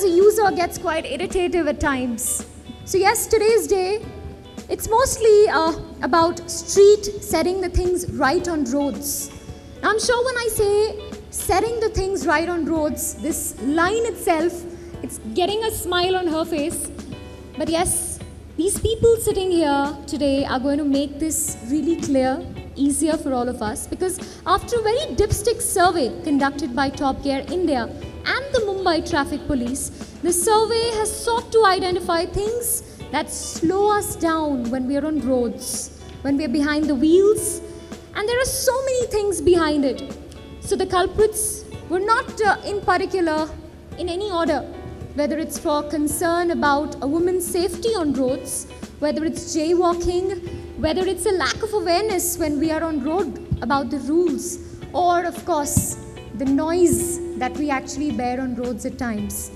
as a user gets quite irritative at times. So yes, today's day, it's mostly about street setting the things right on roads. Now, I'm sure when I say setting the things right on roads, this line itself, it's getting a smile on her face. But yes, these people sitting here today are going to make this really clear, easier for all of us, because after a very dipstick survey conducted by Top Gear India and the Mumbai Traffic Police, the survey has sought to identify things that slow us down when we are on roads, when we are behind the wheels, and there are so many things behind it. So the culprits were not in particular in any order, whether it's for concern about a woman's safety on roads, whether it's jaywalking, whether it's a lack of awareness when we are on road about the rules, or of course, the noise that we actually bear on roads at times.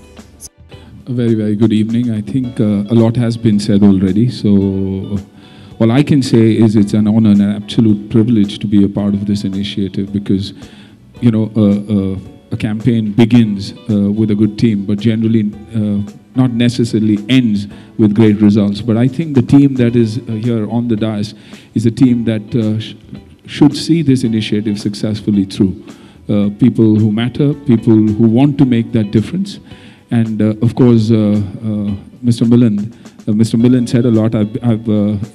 A very, very good evening. I think a lot has been said already. So all I can say is it's an honor and an absolute privilege to be a part of this initiative, because, you know, a campaign begins with a good team, but generally not necessarily ends with great results. But I think the team that is here on the dais is a team that should see this initiative successfully through. People who matter, people who want to make that difference. And of course, Mr. Milind said a lot. I've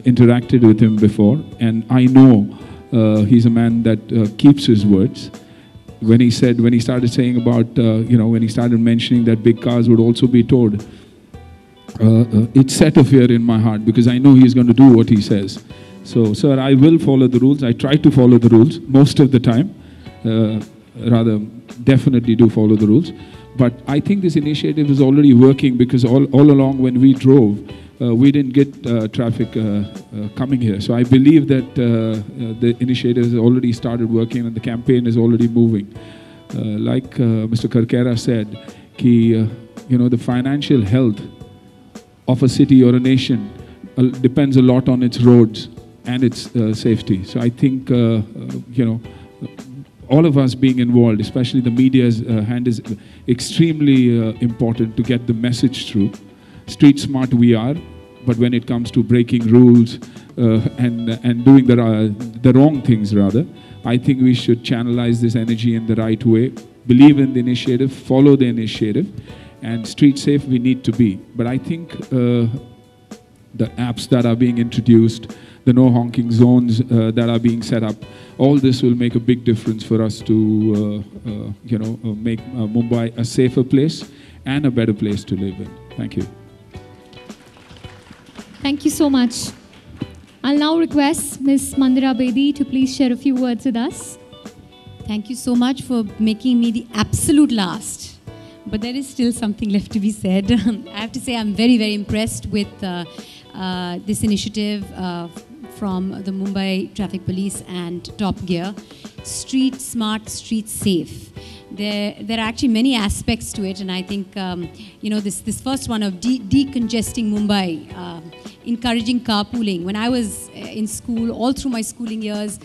interacted with him before, and I know he's a man that keeps his words. When he started saying about, when he started mentioning that big cars would also be towed, it set a fear in my heart, because I know he's going to do what he says. So, sir, I will follow the rules. I try to follow the rules most of the time. Definitely do follow the rules. But I think this initiative is already working, because all along when we drove, we didn't get traffic coming here. So I believe that the initiative has already started working and the campaign is already moving. Like Mr. Karkera said, the financial health of a city or a nation depends a lot on its roads and its safety. So I think, all of us being involved, especially the media's hand, is extremely important to get the message through. Street smart we are, but when it comes to breaking rules and doing the wrong things rather, I think we should channelize this energy in the right way, believe in the initiative, follow the initiative, and street safe we need to be. But I think the apps that are being introduced, the no honking zones that are being set up, all this will make a big difference for us to, make Mumbai a safer place and a better place to live in. Thank you. Thank you so much. I'll now request Ms. Mandira Bedi to please share a few words with us. Thank you so much for making me the absolute last. But there is still something left to be said. I have to say I'm very, very impressed with this initiative from the Mumbai Traffic Police and Top Gear. Street smart, street safe. There are actually many aspects to it, and I think this first one of decongesting Mumbai, encouraging carpooling. When I was in school, all through my schooling years,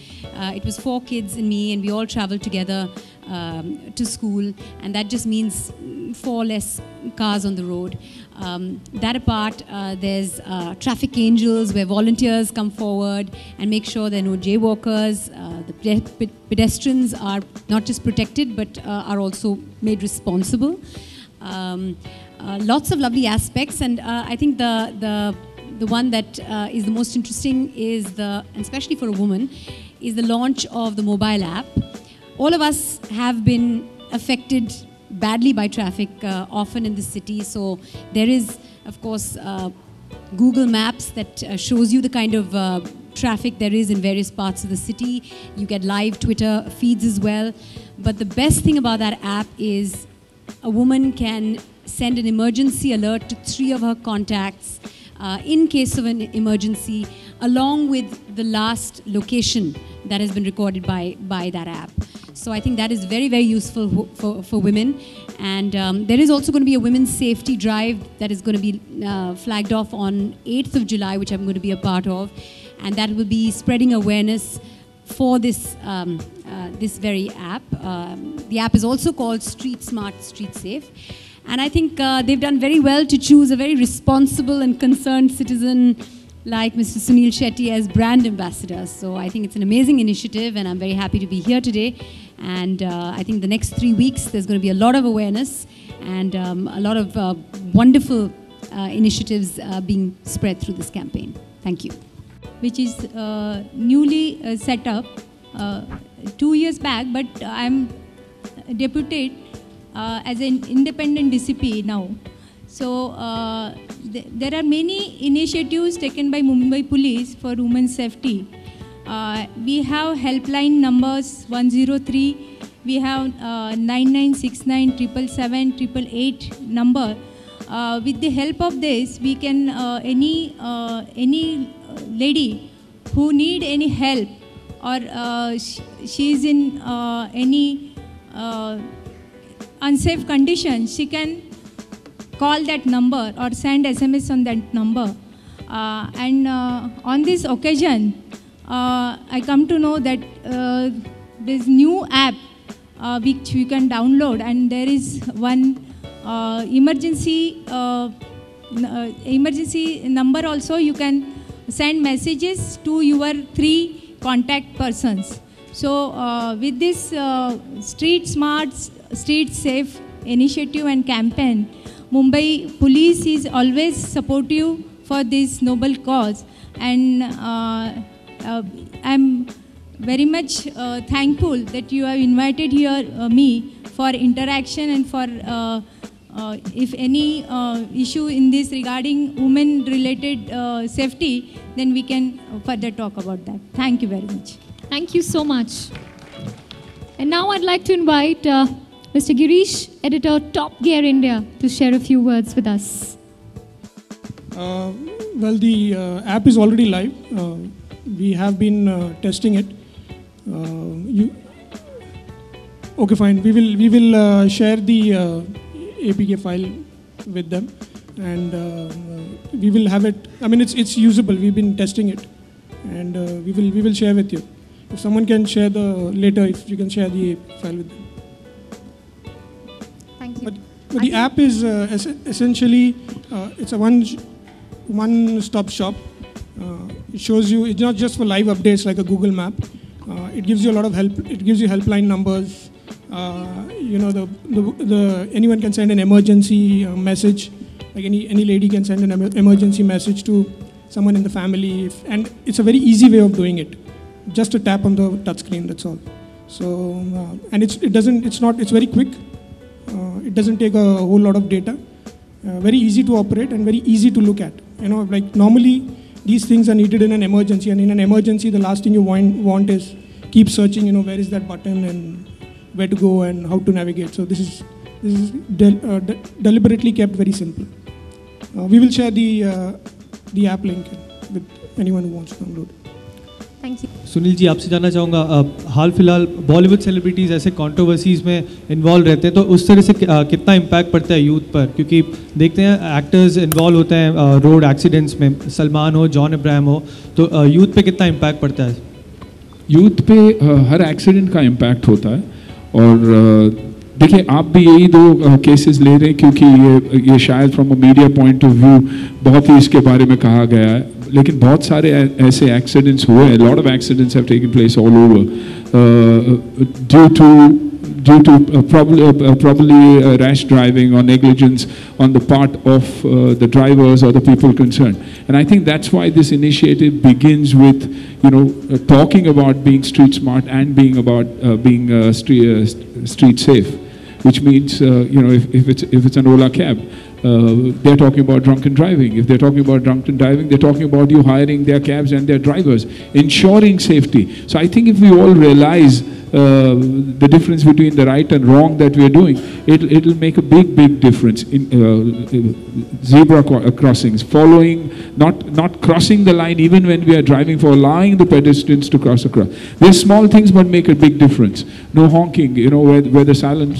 it was 4 kids and me, and we all traveled together to school, and that just means 4 less cars on the road. That apart, there's traffic angels where volunteers come forward and make sure there are no jaywalkers. The pedestrians are not just protected but are also made responsible. Lots of lovely aspects, and I think the one that is the most interesting is and especially for a woman, is the launch of the mobile app. All of us have been affected badly by traffic often in the city, so there is of course Google Maps that shows you the kind of traffic there is in various parts of the city. You get live Twitter feeds as well, but the best thing about that app is a woman can send an emergency alert to 3 of her contacts in case of an emergency, along with the last location that has been recorded by that app. So I think that is very, very useful for women. And there is also going to be a women's safety drive that is going to be flagged off on 8th of July, which I'm going to be a part of. And that will be spreading awareness for this, this very app. The app is also called Street Smart, Street Safe. And I think they've done very well to choose a very responsible and concerned citizen like Mr. Sunil Shetty as brand ambassador. So I think it's an amazing initiative, and I'm very happy to be here today. And I think the next 3 weeks, there's going to be a lot of awareness and a lot of wonderful initiatives being spread through this campaign. Thank you. Which is newly set up 2 years back, but I'm deputed as an independent DCP now. So there are many initiatives taken by Mumbai Police for women's safety. We have helpline numbers 103, we have 9969 777 888 number. With the help of this, we can any lady who need any help, or she is in any unsafe condition, she can call that number or send SMS on that number. And on this occasion, I come to know that this new app which we can download, and there is one emergency number also. You can send messages to your 3 contact persons. So with this Street Smart, Street Safe initiative and campaign, Mumbai Police is always supportive for this noble cause, and I'm very much thankful that you have invited here me for interaction and for if any issue in this regarding women related safety, then we can further talk about that. Thank you very much. Thank you so much. And now I'd like to invite Mr. Girish, editor, Top Gear India, to share a few words with us. Well, the app is already live. We have been testing it. Okay, fine. We will share the APK file with them, and we will have it. I mean, it's usable. We've been testing it, and we will share with you. If someone can share later, if you can share the file with them. Thank you. But the app is essentially it's a one-stop shop. It shows you. It's not just for live updates like a Google Map. It gives you a lot of help. It gives you helpline numbers. You know, anyone can send an emergency message. Like any lady can send an emergency message to someone in the family, and it's a very easy way of doing it. Just a tap on the touchscreen. That's all. So and it's very quick. It doesn't take a whole lot of data. Very easy to operate and very easy to look at. You know, like normally these things are needed in an emergency, and in an emergency, the last thing you want is keep searching. You know, where is that button and where to go and how to navigate. So this is deliberately kept very simple. We will share the app link with anyone who wants to download. Thank you. Sunil ji, आपसे जानना चाहूँगा, हाल फिलहाल Bollywood celebrities ऐसे controversies में involve रहते हैं, तो उस तरह से कितना इम्पैक्ट पड़ता है यूथ पर? क्योंकि देखते हैं एक्टर्स इन्वॉल्व होते हैं रोड एक्सीडेंट्स में, सलमान हो, जॉन अब्राहम हो, तो यूथ पे कितना इम्पैक्ट पड़ता है? यूथ पे हर एक्सीडेंट का इम्पैक्ट होता है, और देखिए आप भी यही 2 केसेस ले रहे हैं क्योंकि ये शायद from a media point of view बहुत ही इसके बारे में कहा गया है, लेकिन बहुत सारे ऐसे एक्सीडेंट्स हुए हैं. Lot of accidents have taken place all over due to probably rash driving or negligence on the part of the drivers or the people concerned. And I think that's why this initiative begins with, you know, talking about being street smart and being about being street safe, which means, you know, if it's an Ola cab, they're talking about drunken driving. If they're talking about drunken driving, they're talking about you hiring their cabs and their drivers, ensuring safety. So I think if we all realize the difference between the right and wrong that we are doing, it'll make a big difference in zebra crossings, following, not crossing the line even when we are driving, for allowing the pedestrians to cross across. They're small things but make a big difference. No honking, you know, where the silent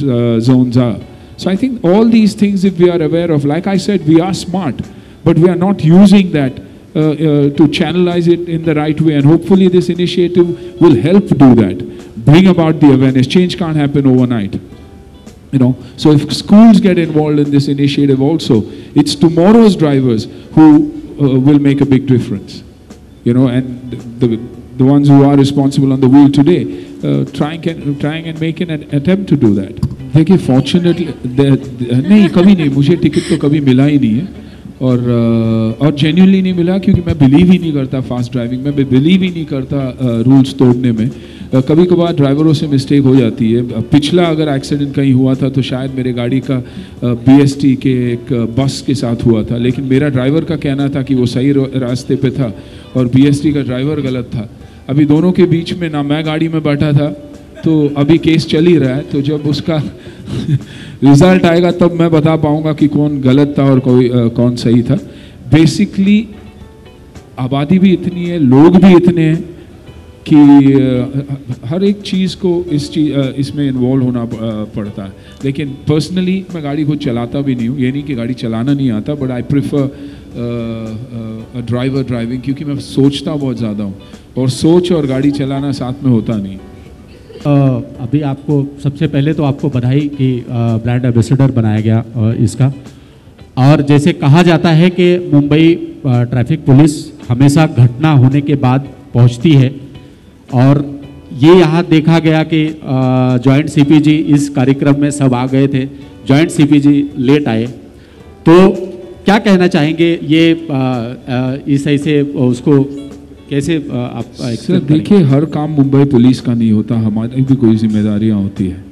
zones are. So I think all these things, if we are aware of, like I said, we are smart, but we are not using that to channelize it in the right way, and hopefully this initiative will help do that, bring about the awareness. Change can't happen overnight. You know, so if schools get involved in this initiative also, it's tomorrow's drivers who will make a big difference. You know, and the ones who are responsible on the wheel today, trying and making an attempt to do that. देखिए fortunately नहीं कभी नहीं, मुझे ticket तो कभी मिला ही नहीं है और जेन्युइनली नहीं मिला क्योंकि मैं बिलीव ही नहीं करता फास्ट ड्राइविंग में, मैं बिलीव ही नहीं करता रूल्स तोड़ने में। कभी कभार ड्राइवरों से मिस्टेक हो जाती है। पिछला अगर एक्सीडेंट कहीं हुआ था तो शायद मेरे गाड़ी का BST के एक बस के साथ हुआ था, लेकिन मेरा ड्राइवर का कहना था कि वो सही रास्ते पे था और BST का ड्राइवर गलत था। अभी दोनों के बीच में ना मैं गाड़ी में बैठा था, तो अभी केस चल ही रहा है, तो जब उसका रिजल्ट आएगा तब मैं बता पाऊंगा कि कौन गलत था और कौन सही था। बेसिकली आबादी भी इतनी है, लोग भी इतने हैं कि हर एक चीज़ को इसमें इन्वॉल्व होना पड़ता है। लेकिन पर्सनली मैं गाड़ी खुद चलाता भी नहीं हूँ, ये नहीं कि गाड़ी चलाना नहीं आता, but I prefer driver driving, क्योंकि मैं सोचता बहुत ज़्यादा हूँ और सोच और गाड़ी चलाना साथ में होता नहीं। अभी आपको सबसे पहले तो आपको बधाई कि ब्रांड एम्बेसडर बनाया गया इसका। और जैसे कहा जाता है कि मुंबई ट्रैफिक पुलिस हमेशा घटना होने के बाद पहुंचती है, और ये यहाँ देखा गया कि जॉइंट CPG इस कार्यक्रम में सब आ गए थे, जॉइंट CPG लेट आए, तो क्या कहना चाहेंगे ये इस ऐसे उसको कैसे आप सर देखिए, हर काम मुंबई पुलिस का नहीं होता, हमारी भी कोई जिम्मेदारियां होती है।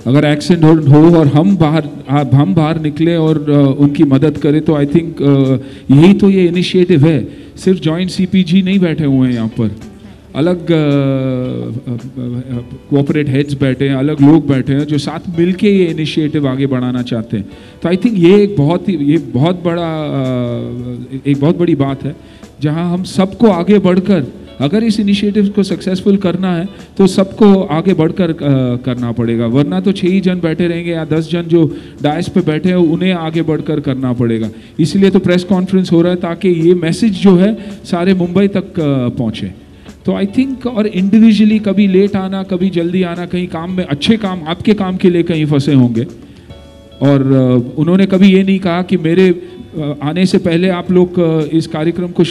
अगर एक्सीडेंट हो और हम बाहर निकले और उनकी मदद करें तो आई थिंक यही तो ये इनिशिएटिव है। सिर्फ जॉइंट CPG नहीं बैठे हुए हैं यहाँ पर, अलग कोऑपरेट हेड्स बैठे हैं, अलग लोग बैठे हैं जो साथ मिलके ये इनिशिएटिव आगे बढ़ाना चाहते हैं। तो आई थिंक ये एक बहुत बड़ी बात है, जहां हम सबको आगे बढ़कर, अगर इस इनिशिएटिव को सक्सेसफुल करना है तो सबको आगे बढ़कर करना पड़ेगा, वरना तो 6 ही जन बैठे रहेंगे या 10 जन जो डायस पे बैठे हैं उन्हें आगे बढ़कर करना पड़ेगा। इसलिए तो प्रेस कॉन्फ्रेंस हो रहा है ताकि ये मैसेज जो है सारे मुंबई तक पहुँचे। तो आई थिंक, और इंडिविजुअली कभी लेट आना, कभी जल्दी आना, कहीं काम में अच्छे काम आपके काम के लिए कहीं फंसे होंगे, और उन्होंने कभी ये नहीं कहा कि मेरे आने से पहले आप लोग इस कार्यक्रम को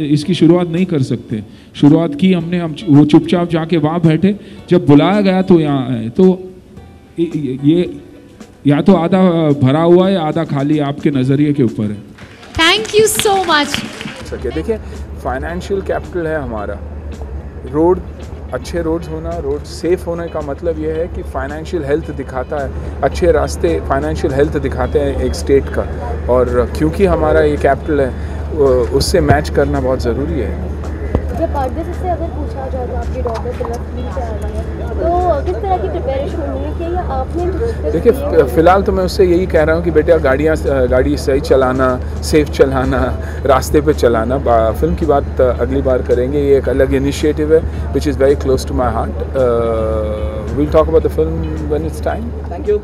इसकी शुरुआत नहीं कर सकते। शुरुआत की हमने, हम वो चुपचाप जाके वहाँ बैठे, जब बुलाया गया तो यहाँ आए। तो ये या तो आधा भरा हुआ है या आधा खाली, आपके नज़रिए के ऊपर है। Thank you so much. देखिए, फाइनेंशियल कैपिटल है हमारा। रोड, अच्छे रोड्स होना, रोड सेफ होने का मतलब ये है कि फाइनेंशियल हेल्थ दिखाता है, अच्छे रास्ते फाइनेंशियल हेल्थ दिखाते हैं एक स्टेट का, और क्योंकि हमारा ये कैपिटल है उससे मैच करना बहुत ज़रूरी है। जब आगे से अगर पूछा जाए तो आपकी डॉटर फिलहाल से आ रही है, तो किस तरह की प्रिपरेशन होनी है या आपने? देखिए, फ़िलहाल तो मैं उससे यही कह रहा हूँ कि बेटा गाड़ी सही चलाना, सेफ चलाना, रास्ते पे चलाना। फिल्म की बात अगली बार करेंगे, ये एक अलग इनिशिएटिव है which is very close to my heart. We'll talk about the film when it's time. Thank you.